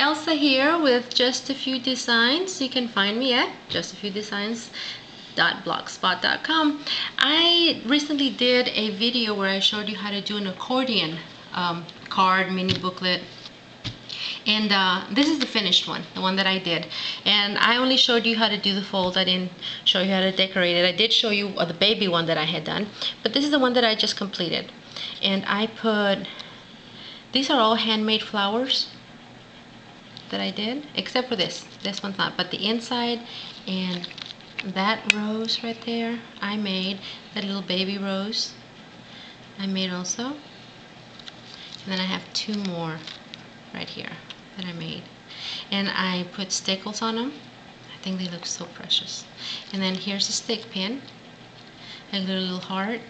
Elsa here with Just a Few Designs. You can find me at justafewdesigns.blogspot.com. I recently did a video where I showed you how to do an accordion card, mini booklet. And this is the finished one, the one that I did. And I only showed you how to do the fold. I didn't show you how to decorate it. I did show you the baby one that I had done. But this is the one that I just completed. And I put, these are all handmade flowers that I did, except for this. This one's not. But the inside and that rose right there, I made. That little baby rose, I made also. And then I have two more right here that I made, and I put stickles on them. I think they look so precious. And then here's a stick pin, a little heart,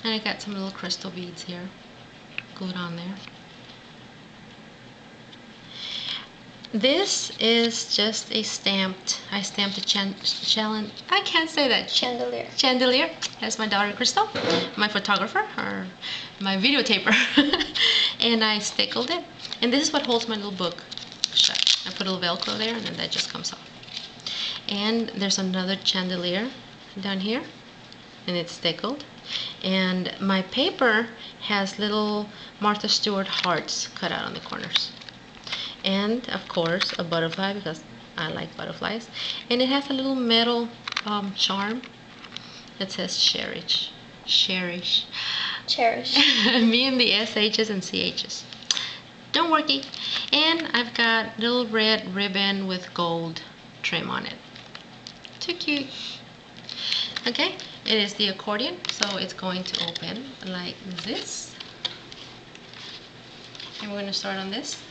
and I got some little crystal beads here glued on there. This is just a stamped, I stamped a I can't say that. Chandelier. Chandelier. That's my daughter Crystal, my photographer, or my videotaper. And I stickled it. And this is what holds my little book shut. I put a little Velcro there, and then that just comes off. And there's another chandelier down here, and it's stickled. And my paper has little Martha Stewart hearts cut out on the corners. And of course a butterfly, because I like butterflies. And it has a little metal charm that says cherish. Cherish. Cherish. Me and the SH's and CH's. Don't worry. And I've got little red ribbon with gold trim on it. Too cute. Okay, it is the accordion, so it's going to open like this. And we're going to start on this.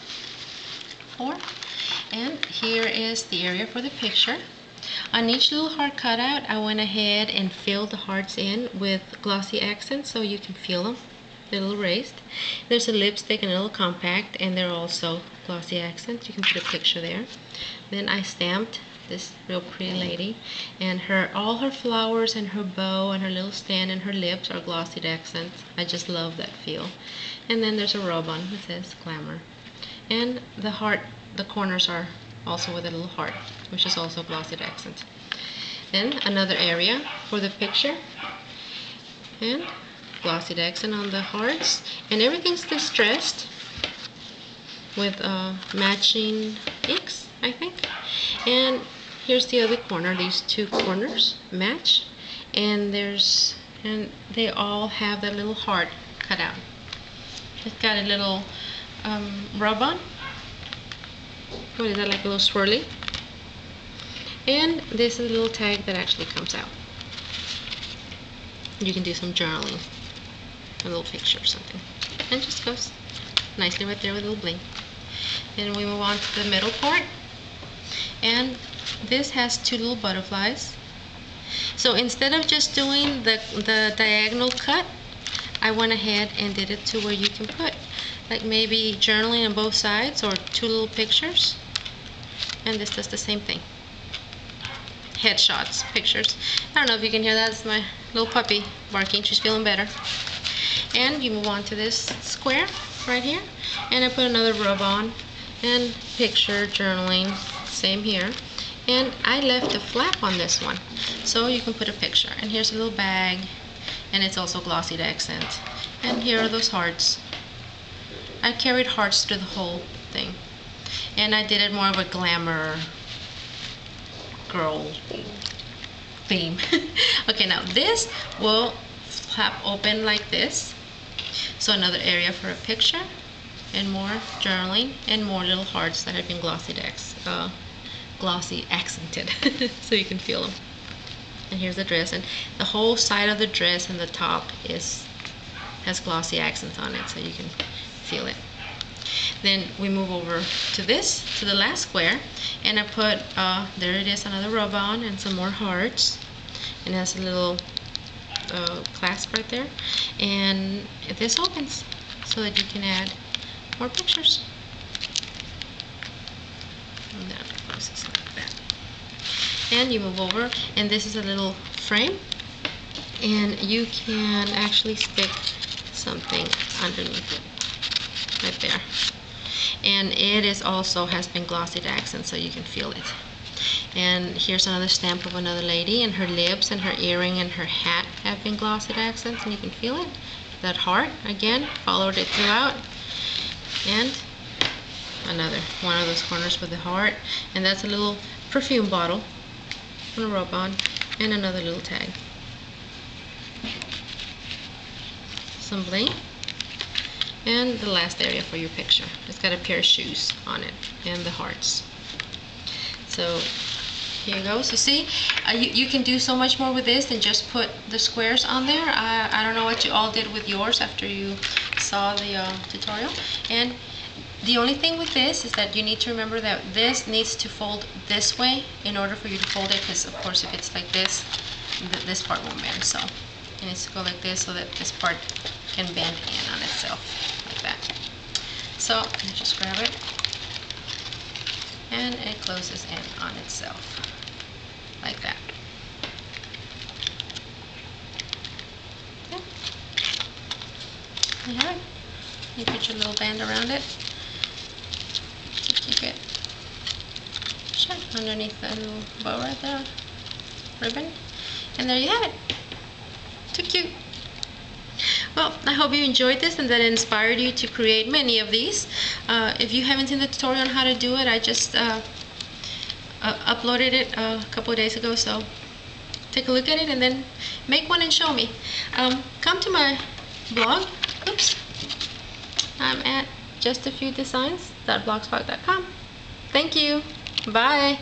And here is the area for the picture. On each little heart cutout, I went ahead and filled the hearts in with glossy accents so you can feel them. They're a little raised. There's a lipstick and a little compact, and they're also glossy accents. You can put a picture there. Then I stamped this real pretty lady, and all her flowers and her bow and her little stand and her lips are glossy accents. I just love that feel. And then there's a robe on that says glamour. And the heart, the corners are also with a little heart, which is also glossy accent. Then another area for the picture, and glossy accent on the hearts, and everything's distressed with matching inks, I think. And here's the other corner. These two corners match, and they all have that little heart cut out. It's got a little rub on. What is that, like a little swirly? And this is a little tag that actually comes out. You can do some journaling, a little picture or something, and it just goes nicely right there with a little bling. Then we move on to the middle part, and this has two little butterflies. So instead of just doing the diagonal cut, I went ahead and did it to where you can put like maybe journaling on both sides, or two little pictures. And this does the same thing. Headshots, pictures. I don't know if you can hear that. It's my little puppy barking. She's feeling better. And you move on to this square right here, and I put another rub on, and picture, journaling, same here. And I left a flap on this one, so you can put a picture. And here's a little bag, and it's also glossy accent. And here are those hearts. I carried hearts through the whole thing, and I did it more of a glamour girl theme. Okay, now this will flap open like this, so another area for a picture, and more journaling, and more little hearts that have been glossy accented so you can feel them. And here's the dress, and the whole side of the dress and the top has glossy accents on it, so you can feel it. Then we move over to the last square, and I put there it is, another rub on and some more hearts, and it has a little clasp right there, and this opens so that you can add more pictures. And then it closes like that. And you move over, and this is a little frame, and you can actually stick something underneath it. right there. And it is also has been glossied accent, so you can feel it. And here's another stamp of another lady, and her lips and her earring and her hat have been glossied accents, and you can feel it. That heart, again, followed it throughout. And another one of those corners with the heart, and that's a little perfume bottle and a rub on, and another little tag. Some bling. And the last area for your picture. It's got a pair of shoes on it and the hearts. So here you go. So see, you can do so much more with this than just put the squares on there. I don't know what you all did with yours after you saw the tutorial. And the only thing with this is that you need to remember that this needs to fold this way in order for you to fold it, because of course if it's like this, this part won't bend. So it needs to go like this so that this part can bend in on itself, like that. So you just grab it, and it closes in on itself, like that. Okay. You have it. You put your little band around it to keep it shut underneath the little bow right there, ribbon, and there you have it. Too cute. Well, I hope you enjoyed this and that it inspired you to create many of these. If you haven't seen the tutorial on how to do it, I just uploaded it a couple of days ago, so take a look at it and then make one and show me. Come to my blog. Oops. I'm at justafewdesigns.blogspot.com. Thank you. Bye.